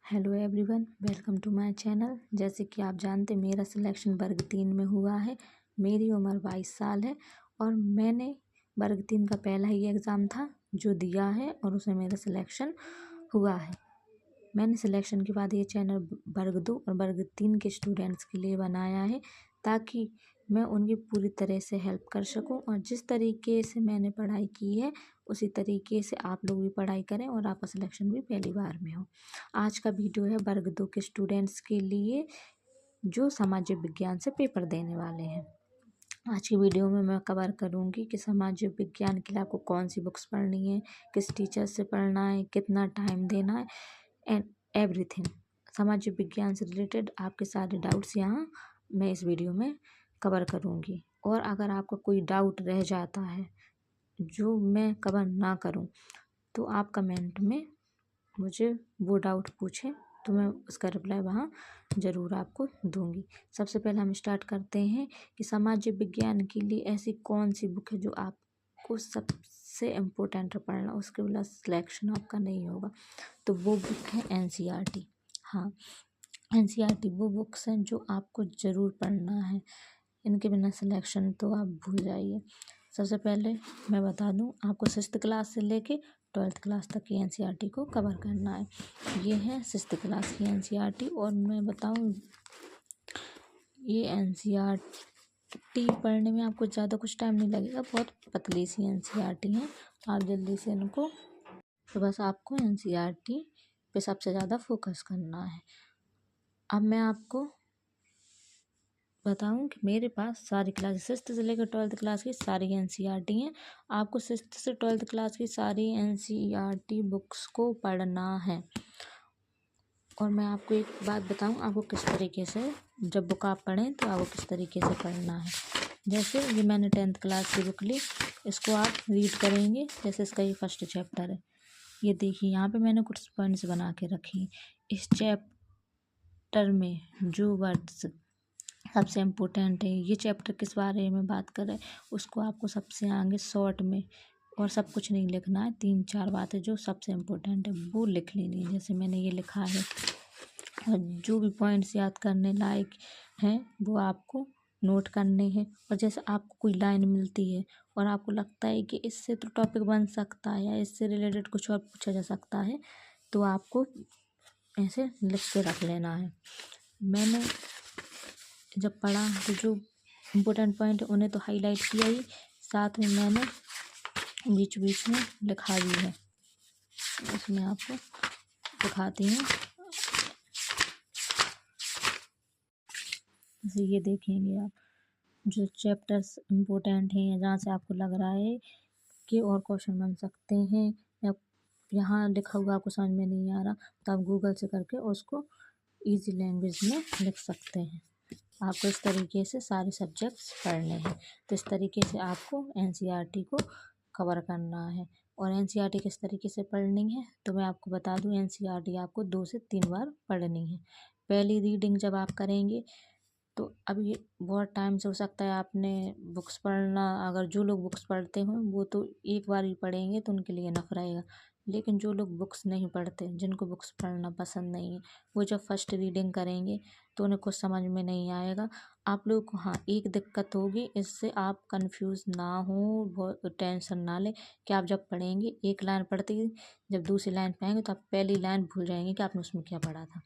Hello everyone, welcome to my channel. जैसे कि आप जानते मेरा सिलेक्शन वर्ग 3 में हुआ है। मेरी उम्र 22 साल है और मैंने वर्ग 3 का पहला ही एग्ज़ाम था जो दिया है और उसमें मेरा सिलेक्शन हुआ है। मैंने सिलेक्शन के बाद ये चैनल वर्ग 2 और वर्ग 3 के स्टूडेंट्स के लिए बनाया है ताकि मैं उनकी पूरी तरह से हेल्प कर सकूं और जिस तरीके से मैंने पढ़ाई की है उसी तरीके से आप लोग भी पढ़ाई करें और आपका सिलेक्शन भी पहली बार में हो। आज का वीडियो है वर्ग 2 के स्टूडेंट्स के लिए जो सामाजिक विज्ञान से पेपर देने वाले हैं। आज की वीडियो में मैं कवर करूंगी कि सामाजिक विज्ञान के लिए आपको कौन सी बुक्स पढ़नी है, किस टीचर से पढ़ना है, कितना टाइम देना है एंड एवरीथिंग। सामाजिक विज्ञान से रिलेटेड आपके सारे डाउट्स यहाँ मैं इस वीडियो में कवर करूँगी। और अगर आपका कोई डाउट रह जाता है जो मैं कवर ना करूँ तो आप कमेंट में मुझे वो डाउट पूछें तो मैं उसका रिप्लाई वहाँ ज़रूर आपको दूँगी। सबसे पहले हम स्टार्ट करते हैं कि सामाजिक विज्ञान के लिए ऐसी कौन सी बुक है जो आपको सबसे इम्पोर्टेंट पढ़ना, उसके बिना सिलेक्शन आपका नहीं होगा। तो वो बुक है NCERT। हाँ, NCERT वो बुक्स हैं जो आपको ज़रूर पढ़ना है, इनके बिना सिलेक्शन तो आप भूल जाइए। सबसे पहले मैं बता दूं, आपको 6th क्लास से लेके 12th क्लास तक की NCERT को कवर करना है। ये है 6th क्लास की NCERT और मैं बताऊं ये NCERT पढ़ने में आपको ज़्यादा कुछ टाइम नहीं लगेगा, बहुत पतली सी NCERT है, आप जल्दी से इनको तो बस आपको NCERT पे सबसे ज़्यादा फोकस करना है। अब मैं आपको बताऊं कि मेरे पास सारी क्लास 6th से लेकर 12th क्लास की सारी NCERT हैं। आपको 6th से 12th क्लास की सारी NCERT बुक्स को पढ़ना है। और मैं आपको एक बात बताऊं, आपको किस तरीके से जब बुक आप पढ़ें तो आपको किस तरीके से पढ़ना है। जैसे ये मैंने 10th क्लास की बुक ली, इसको आप रीड करेंगे। जैसे इसका ये फर्स्ट चैप्टर है, ये देखिए यहाँ पे मैंने कुछ पॉइंट्स बना के रखे। इस चैप्टर में जो वर्ड्स सबसे इम्पोर्टेंट है, ये चैप्टर किस बारे में बात कर रहे हैं उसको आपको सबसे आगे शॉर्ट में और सब कुछ नहीं लिखना है, 3-4 बातें जो सबसे इम्पोर्टेंट है वो लिख लेनी है। जैसे मैंने ये लिखा है और जो भी पॉइंट्स याद करने लायक हैं वो आपको नोट करने हैं। और जैसे आपको कोई लाइन मिलती है और आपको लगता है कि इससे तो टॉपिक बन सकता है या इससे रिलेटेड कुछ और पूछा जा सकता है तो आपको ऐसे लिख के रख लेना है। मैंने जब पढ़ा तो जो इम्पोर्टेंट पॉइंट है उन्हें तो हाईलाइट किया ही, साथ में मैंने बीच बीच में लिखा भी है। इसमें आपको दिखाती हूँ, जैसे ये देखेंगे आप जो चैप्टर्स इम्पोर्टेंट हैं जहाँ से आपको लग रहा है कि और क्वेश्चन बन सकते हैं या यहाँ लिखा हुआ आपको समझ में नहीं आ रहा तो आप गूगल से करके उसको इजी लैंग्वेज में लिख सकते हैं। आपको इस तरीके से सारे सब्जेक्ट्स पढ़ने हैं। तो इस तरीके से आपको NCERT को कवर करना है। और NCERT किस तरीके से पढ़नी है तो मैं आपको बता दूं, NCERT आपको 2 से 3 बार पढ़नी है। पहली रीडिंग जब आप करेंगे तो अभी बहुत टाइम से हो सकता है आपने बुक्स पढ़ना, अगर जो लोग बुक्स पढ़ते हों वो तो एक बार ही पढ़ेंगे तो उनके लिए इनफ रहेगा। लेकिन जो लोग बुक्स नहीं पढ़ते, जिनको बुक्स पढ़ना पसंद नहीं है, वो जब फर्स्ट रीडिंग करेंगे तो उन्हें कुछ समझ में नहीं आएगा। आप लोग को हाँ एक दिक्कत होगी, इससे आप कंफ्यूज ना हो, बहुत टेंशन ना लें कि आप जब पढ़ेंगे एक लाइन पढ़ते ही जब दूसरी लाइन पे आएंगे तो आप पहली लाइन भूल जाएंगे कि आपने उसमें क्या पढ़ा था।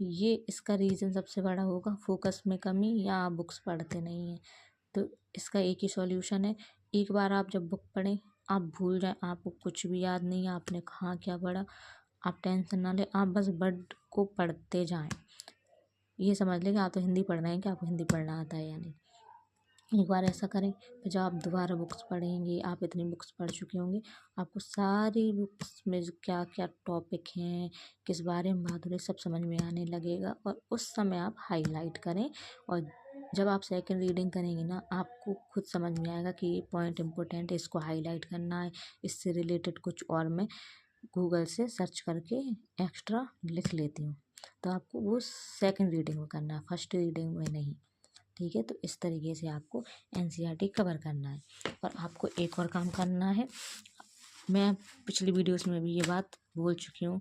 ये इसका रीज़न सबसे बड़ा होगा फोकस में कमी या आप बुक्स पढ़ते नहीं हैं। तो इसका एक ही सॉल्यूशन है, एक बार आप जब बुक पढ़ें आप भूल जाएं, आपको कुछ भी याद नहीं है आपने कहाँ क्या पढ़ा, आप टेंशन ना लें, आप बस वर्ड को पढ़ते जाएं। ये समझ लें कि आप तो हिंदी पढ़ रहे हैं कि आपको हिंदी पढ़ना आता है या नहीं। एक बार ऐसा करें फिर जब आप दोबारा बुक्स पढ़ेंगे, आप इतनी बुक्स पढ़ चुके होंगे, आपको सारी बुक्स में जो क्या क्या टॉपिक हैं, किस बारे में बात हो रही सब समझ में आने लगेगा। और उस समय आप हाईलाइट करें और जब आप सेकंड रीडिंग करेंगे ना आपको खुद समझ में आएगा कि ये पॉइंट इम्पोर्टेंट है, इसको हाईलाइट करना है, इससे रिलेटेड कुछ और मैं गूगल से सर्च करके एक्स्ट्रा लिख लेती हूँ। तो आपको वो सेकंड रीडिंग में करना है, फर्स्ट रीडिंग में नहीं। ठीक है, तो इस तरीके से आपको NCERT कवर करना है। और आपको एक और काम करना है, मैं पिछली वीडियोस में भी ये बात बोल चुकी हूँ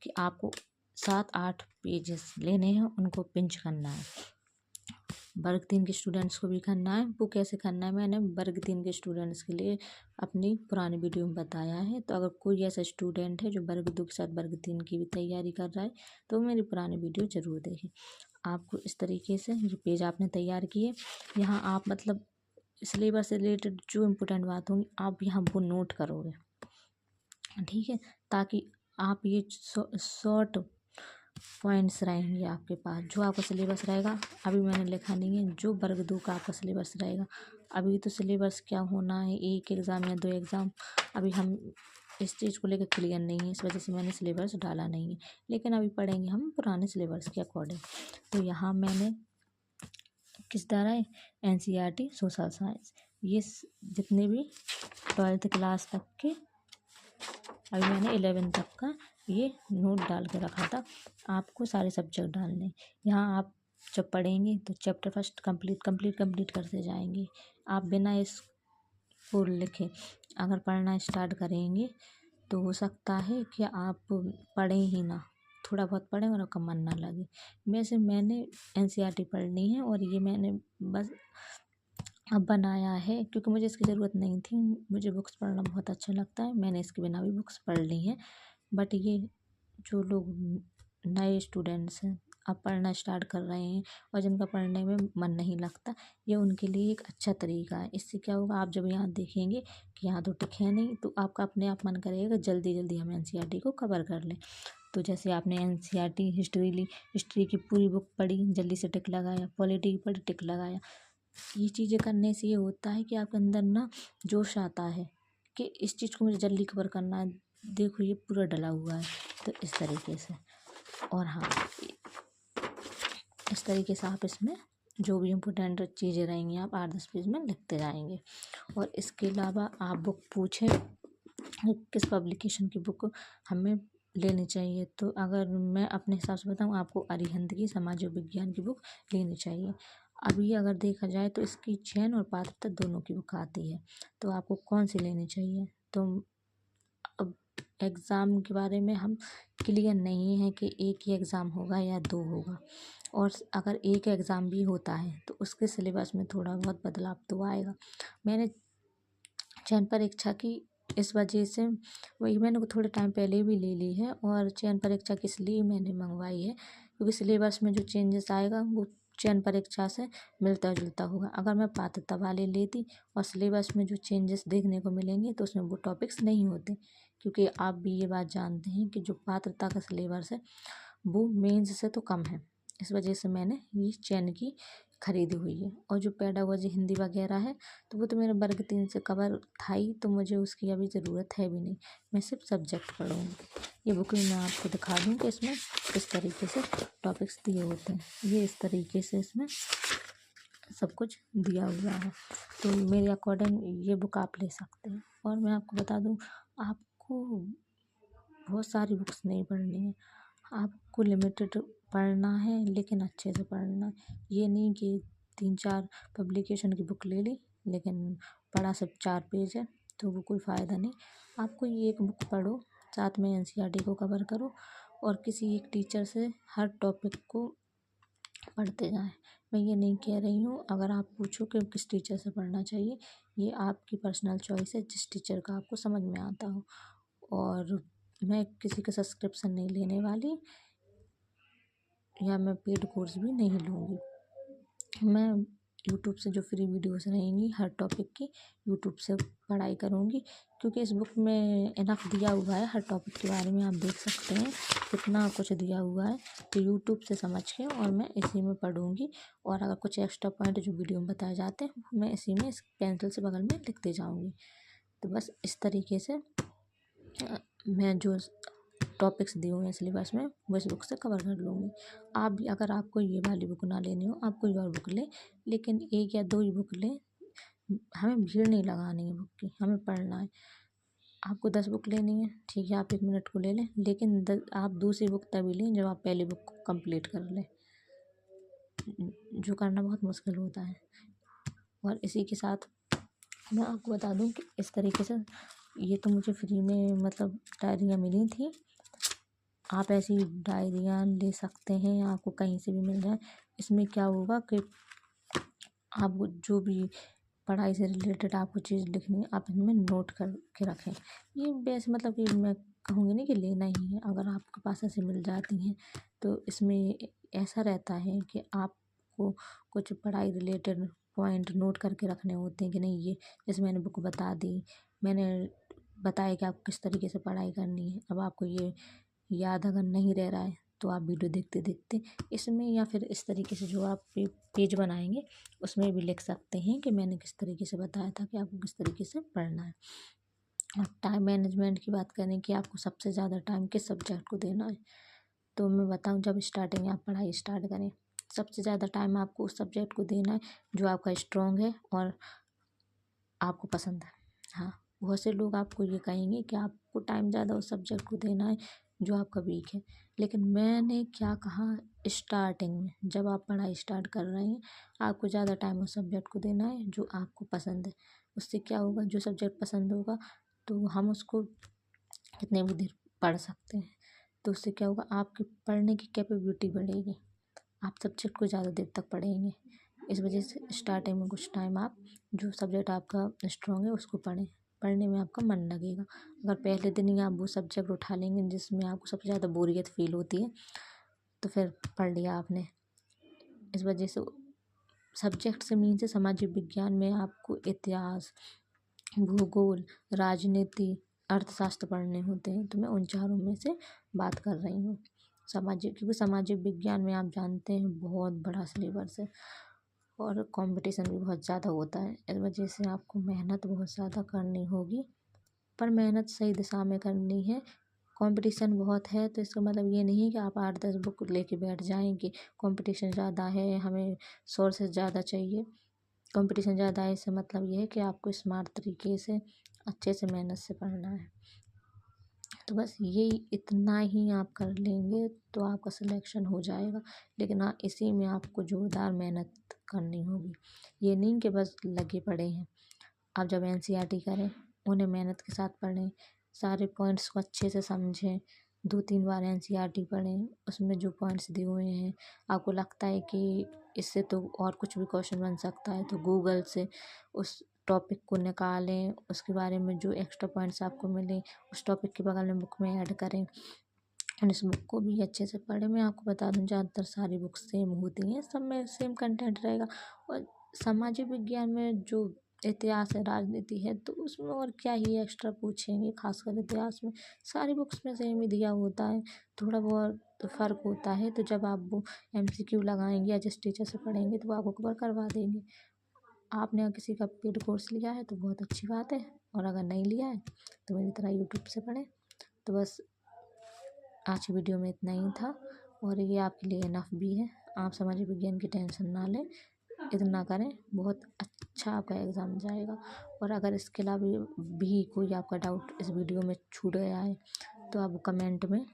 कि आपको 7-8 पेजेस लेने हैं, उनको पिंच करना है। वर्ग 3 के स्टूडेंट्स को भी करना है। वो कैसे करना है मैंने वर्ग 3 के स्टूडेंट्स के लिए अपनी पुरानी वीडियो में बताया है। तो अगर कोई ऐसा स्टूडेंट है जो वर्ग 2 के साथ वर्ग 3 की भी तैयारी कर रहा है तो मेरी पुरानी वीडियो ज़रूर देखें। आपको इस तरीके से ये पेज आपने तैयार किए। यहाँ आप मतलब सिलेबस से रिलेटेड जो इम्पोर्टेंट बात होंगी आप यहाँ वो नोट करोगे, ठीक है, ताकि आप ये शॉर्ट पॉइंट्स रहेंगे आपके पास। जो आपका सिलेबस रहेगा अभी मैंने लिखा नहीं है, जो वर्ग 2 का आपका सिलेबस रहेगा। अभी तो सिलेबस क्या होना है, 1 एग्ज़ाम या 2 एग्ज़ाम, अभी हम इस चीज़ को लेकर क्लियर नहीं है, इस वजह से मैंने सिलेबस डाला नहीं है। लेकिन अभी पढ़ेंगे हम पुराने सिलेबस के अकॉर्डिंग। तो यहाँ मैंने किस तरह है NCERT सोशल साइंस, ये जितने भी 12th क्लास तक के, अभी मैंने 11 तक का ये नोट डाल के रखा था। आपको सारे सब्जेक्ट डालने। यहाँ आप जब पढ़ेंगे तो चैप्टर फर्स्ट कंप्लीट करते जाएंगे। आप बिना इसको लिखे अगर पढ़ना स्टार्ट करेंगे तो हो सकता है कि आप पढ़ें ही ना, थोड़ा बहुत पढ़ें और आपका मन ना लगे। वैसे मैंने NCERT पढ़नी है और ये मैंने बस अब बनाया है क्योंकि मुझे इसकी ज़रूरत नहीं थी। मुझे बुक्स पढ़ना बहुत अच्छा लगता है, मैंने इसके बिना भी बुक्स पढ़ ली हैं। बट ये जो लोग नए स्टूडेंट्स हैं, अब पढ़ना स्टार्ट कर रहे हैं और जिनका पढ़ने में मन नहीं लगता, ये उनके लिए एक अच्छा तरीका है। इससे क्या होगा, आप जब यहाँ देखेंगे कि यहाँ तो टिक है नहीं, तो आपका अपने आप मन करेगा जल्दी जल्दी हम NCERT को कवर कर लें। तो जैसे आपने NCERT हिस्ट्री ली, हिस्ट्री की पूरी बुक पढ़ी, जल्दी से टिक लगाया, पॉलिटी की पढ़ी, टिक लगाया। ये चीज़ें करने से ये होता है कि आपके अंदर ना जोश आता है कि इस चीज़ को मुझे जल्दी कवर करना है। देखो ये पूरा डला हुआ है, तो इस तरीके से। और हाँ, इस तरीके से आप इसमें जो भी इम्पोर्टेंट चीज़ें रहेंगी आप 8-10 पेज में लिखते जाएंगे। और इसके अलावा आप बुक पूछें किस पब्लिकेशन की बुक हमें लेनी चाहिए, तो अगर मैं अपने हिसाब से बताऊँ आपको अरिहंत की सामाजिक विज्ञान की बुक लेनी चाहिए। अभी अगर देखा जाए तो इसकी चयन और पात्रता दोनों की बुक आती है, तो आपको कौन सी लेनी चाहिए। तो अब एग्ज़ाम के बारे में हम क्लियर नहीं है कि एक ही एग्ज़ाम होगा या 2 होगा, और अगर एक एग्ज़ाम भी होता है तो उसके सिलेबस में थोड़ा बहुत बदलाव तो आएगा। मैंने चयन परीक्षा की इस वजह से वही मैंने थोड़े टाइम पहले भी ले ली है, और चयन परीक्षा किस लिए मैंने मंगवाई है क्योंकि सिलेबस में जो चेंजेस आएगा वो चयन परीक्षा से मिलता जुलता होगा। अगर मैं पात्रता वाले लेती और सिलेबस में जो चेंजेस देखने को मिलेंगे तो उसमें वो टॉपिक्स नहीं होते, क्योंकि आप भी ये बात जानते हैं कि जो पात्रता का सिलेबस है वो मेंस से तो कम है। इस वजह से मैंने ये चयन की खरीदी हुई है। और जो पेडागोजी हिंदी वगैरह है तो वो तो मेरे वर्ग 3 से कवर था ही, तो मुझे उसकी अभी ज़रूरत है भी नहीं, मैं सिर्फ सब्जेक्ट पढ़ूँगी। ये बुक भी मैं आपको दिखा दूँ कि इसमें किस तरीके से टॉपिक्स दिए होते हैं। ये इस तरीके से इसमें सब कुछ दिया हुआ है, तो मेरे अकॉर्डिंग ये बुक आप ले सकते हैं। और मैं आपको बता दूँ, आपको बहुत सारी बुक्स नहीं पढ़नी है, आपको लिमिटेड पढ़ना है, लेकिन अच्छे से पढ़ना है। ये नहीं कि 3-4 पब्लिकेशन की बुक ले ली लेकिन पढ़ा सिर्फ 4 पेज है, तो वो कोई फ़ायदा नहीं। आपको ये एक बुक पढ़ो, साथ में NCERT को कवर करो और किसी एक टीचर से हर टॉपिक को पढ़ते जाएं। मैं ये नहीं कह रही हूँ, अगर आप पूछो कि किस टीचर से पढ़ना चाहिए, ये आपकी पर्सनल चॉइस है, जिस टीचर का आपको समझ में आता हो। और मैं किसी का सब्सक्रिप्शन नहीं लेने वाली, या मैं पेड कोर्स भी नहीं लूँगी। मैं यूट्यूब से जो फ्री वीडियोस रहेंगी हर टॉपिक की, यूट्यूब से पढ़ाई करूँगी, क्योंकि इस बुक में इनफ दिया हुआ है, हर टॉपिक के बारे में आप देख सकते हैं कितना कुछ दिया हुआ है। तो यूट्यूब से समझ के और मैं इसी में पढ़ूँगी, और अगर कुछ एक्स्ट्रा पॉइंट जो वीडियो में बताए जाते हैं मैं इसी में इस पेंसिल से बगल में लिखते जाऊँगी। तो बस इस तरीके से मैं जो टॉपिक्स दिए हुए हैं सिलेबस में वो इस बुक से कवर कर लूँगी। आप भी अगर आपको ये वाली बुक ना लेनी हो, आप कोई और बुक लें, लेकिन 1 या 2 ही बुक लें। हमें भीड़ नहीं लगानी है बुक की, हमें पढ़ना है। आपको 10 बुक लेनी है, ठीक है, आप 1 मिनट को ले लें, लेकिन आप दूसरी बुक तभी लें जब आप पहली बुक को कंप्लीट कर लें, जो करना बहुत मुश्किल होता है। और इसी के साथ मैं आपको बता दूं कि इस तरीके से ये तो मुझे फ्री में मतलब डायरियाँ मिली थी, आप ऐसी डायरियाँ ले सकते हैं, आपको कहीं से भी मिल जाए। इसमें क्या होगा कि आप जो भी पढ़ाई से रिलेटेड आपको चीज़ लिखनी है, आप इनमें नोट करके रखें। ये वैसे मतलब कि मैं कहूँगी नहीं कि लेना ही है, अगर आपके पास ऐसे मिल जाती हैं तो इसमें ऐसा रहता है कि आपको कुछ पढ़ाई रिलेटेड पॉइंट नोट करके रखने होते हैं कि नहीं, ये जैसे मैंने बुक बता दी, मैंने बताया कि आपको किस तरीके से पढ़ाई करनी है। अब आपको ये याद अगर नहीं रह रहा है तो आप वीडियो देखते देखते इसमें या फिर इस तरीके से जो आप पेज बनाएंगे उसमें भी लिख सकते हैं कि मैंने किस तरीके से बताया था कि आपको किस तरीके से पढ़ना है। और टाइम मैनेजमेंट की बात करें कि आपको सबसे ज़्यादा टाइम किस सब्जेक्ट को देना है, तो मैं बताऊं, जब स्टार्टिंग में आप पढ़ाई स्टार्ट करें, सबसे ज़्यादा टाइम आपको उस सब्जेक्ट को देना है जो आपका स्ट्रॉन्ग है और आपको पसंद है। हाँ, बहुत से लोग आपको ये कहेंगे कि आपको टाइम ज़्यादा उस सब्जेक्ट को देना है जो आपका वीक है, लेकिन मैंने क्या कहा, स्टार्टिंग में जब आप पढ़ाई स्टार्ट कर रहे हैं आपको ज़्यादा टाइम उस सब्जेक्ट को देना है जो आपको पसंद है। उससे क्या होगा, जो सब्जेक्ट पसंद होगा तो हम उसको कितने भी देर पढ़ सकते हैं, तो उससे क्या होगा, आपकी पढ़ने की कैपेबिलिटी बढ़ेगी, आप सब्जेक्ट को ज़्यादा देर तक पढ़ेंगे। इस वजह से स्टार्टिंग में कुछ टाइम आप जो सब्जेक्ट आपका स्ट्रॉन्ग है उसको पढ़ें, पढ़ने में आपका मन लगेगा। अगर पहले दिन ही आप वो सब्जेक्ट उठा लेंगे जिसमें आपको सबसे ज़्यादा बोरियत फील होती है तो फिर पढ़ लिया आपने। इस वजह से सब्जेक्ट से मीन से सामाजिक विज्ञान में आपको इतिहास, भूगोल, राजनीति, अर्थशास्त्र पढ़ने होते हैं, तो मैं उन चारों में से बात कर रही हूँ। सामाजिक, क्योंकि सामाजिक विज्ञान में आप जानते हैं बहुत बड़ा सिलेबस है और कंपटीशन भी बहुत ज़्यादा होता है। इस वजह से आपको मेहनत बहुत ज़्यादा करनी होगी, पर मेहनत सही दिशा में करनी है। कंपटीशन बहुत है तो इसका मतलब ये नहीं कि आप 8-10 बुक लेके बैठ जाएंगे। कंपटीशन ज़्यादा है, हमें सोर्सेज ज़्यादा चाहिए। कंपटीशन ज़्यादा है इससे मतलब ये है कि आपको स्मार्ट तरीके से अच्छे से मेहनत से पढ़ना है। तो बस ये इतना ही आप कर लेंगे तो आपका सिलेक्शन हो जाएगा, लेकिन हाँ, इसी में आपको जोरदार मेहनत करनी होगी। ये नहीं कि बस लगे पड़े हैं। आप जब एनसीईआरटी करें, उन्हें मेहनत के साथ पढ़ें, सारे पॉइंट्स को अच्छे से समझें, 2-3 बार एनसीईआरटी पढ़ें, उसमें जो पॉइंट्स दिए हुए हैं आपको लगता है कि इससे तो और कुछ भी क्वेश्चन बन सकता है तो गूगल से उस टॉपिक को निकालें, उसके बारे में जो एक्स्ट्रा पॉइंट्स आपको मिले उस टॉपिक के बगल में बुक में ऐड करें और इस बुक को भी अच्छे से पढ़ें। मैं आपको बता दूं, ज़्यादातर सारी बुक्स सेम होती हैं, सब में सेम कंटेंट रहेगा। और सामाजिक विज्ञान में जो इतिहास है, राजनीति है, तो उसमें और क्या ही एक्स्ट्रा पूछेंगे, खासकर इतिहास में सारी बुक्स में सेम ही दिया होता है। थोड़ा बहुत फ़र्क होता है, तो जब आप वो एमसीक्यू लगाएंगे या जिस टीचर से पढ़ेंगे तो वो आपको कवर करवा देंगे। आपने अगर किसी का पेड कोर्स लिया है तो बहुत अच्छी बात है, और अगर नहीं लिया है तो मेरी तरह यूट्यूब से पढ़ें। तो बस आज की वीडियो में इतना ही था, और ये आपके लिए इनफ भी है। आप सामाजिक विज्ञान की टेंशन ना लें, इतना करें, बहुत अच्छा आपका एग्ज़ाम जाएगा। और अगर इसके अलावा भी कोई आपका डाउट इस वीडियो में छूट गया है तो आप कमेंट में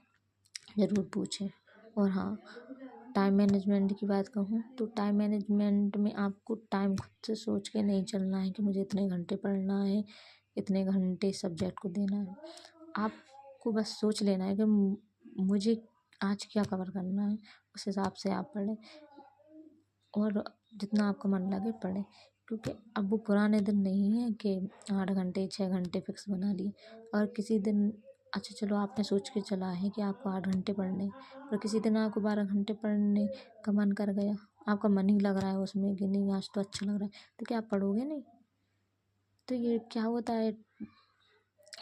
ज़रूर पूछें। और हाँ, टाइम मैनेजमेंट की बात कहूँ तो टाइम मैनेजमेंट में आपको टाइम खुद से सोच के नहीं चलना है कि मुझे इतने घंटे पढ़ना है, इतने घंटे सब्जेक्ट को देना है। आपको बस सोच लेना है कि मुझे आज क्या कवर करना है, उस हिसाब से आप पढ़ें और जितना आपका मन लगे पढ़ें। क्योंकि अब वो पुराने दिन नहीं है कि 8 घंटे 6 घंटे फिक्स बना लिए। और किसी दिन अच्छा चलो आपने सोच के चला है कि आपको 8 घंटे पढ़ने, पर किसी दिन आपको 12 घंटे पढ़ने का मन कर गया, आपका मन ही लग रहा है उसमें कि नहीं आज तो अच्छा लग रहा है, तो क्या आप पढ़ोगे नहीं? तो ये क्या होता है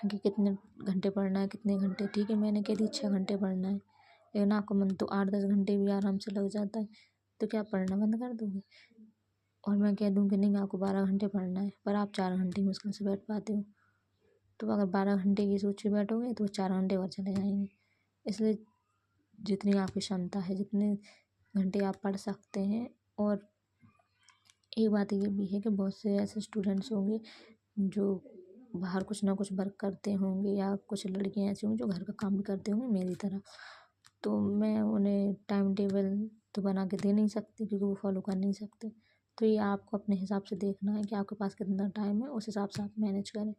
कि कितने घंटे पढ़ना है, कितने घंटे, ठीक है मैंने कह दी 6 घंटे पढ़ना है, लेकिन आपका मन तो 8-10 घंटे भी आराम से लग जाता है, तो क्या आप पढ़ना बंद कर दोगे? और मैं कह दूँ कि नहीं आपको 12 घंटे पढ़ना है, पर आप 4 घंटे मुश्किल से बैठ पाते हो, तो अगर 12 घंटे की सोच के बैठोगे तो 4 घंटे और चले जाएंगे। इसलिए जितनी आपकी क्षमता है, जितने घंटे आप पढ़ सकते हैं। और एक बात ये भी है कि बहुत से ऐसे स्टूडेंट्स होंगे जो बाहर कुछ ना कुछ वर्क करते होंगे, या कुछ लड़कियां ऐसी होंगी जो घर का काम भी करते होंगे मेरी तरह, तो मैं उन्हें टाइम टेबल तो बना के दे नहीं सकती क्योंकि वो फॉलो कर नहीं सकते। तो ये आपको अपने हिसाब से देखना है कि आपके पास कितना टाइम है, उस हिसाब से आप मैनेज करें।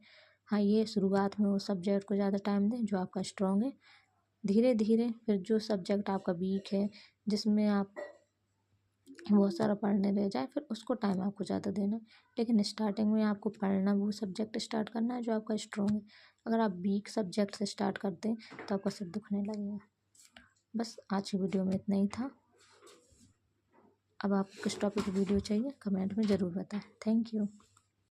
हाँ, ये शुरुआत में उस सब्जेक्ट को ज़्यादा टाइम दें जो आपका स्ट्रॉन्ग है, धीरे धीरे फिर जो सब्जेक्ट आपका वीक है, जिसमें आप बहुत सारा पढ़ने रह जाए, फिर उसको टाइम आपको ज़्यादा देना है। लेकिन स्टार्टिंग में आपको पढ़ना वो सब्जेक्ट स्टार्ट करना है जो आपका स्ट्रॉन्ग है। अगर आप वीक सब्जेक्ट से स्टार्ट करते हैं तो आपका सिर दुखने लगेगा। बस आज की वीडियो में इतना ही था। अब आपको किस टॉपिक की वीडियो चाहिए कमेंट में ज़रूर बताएं। Thank you.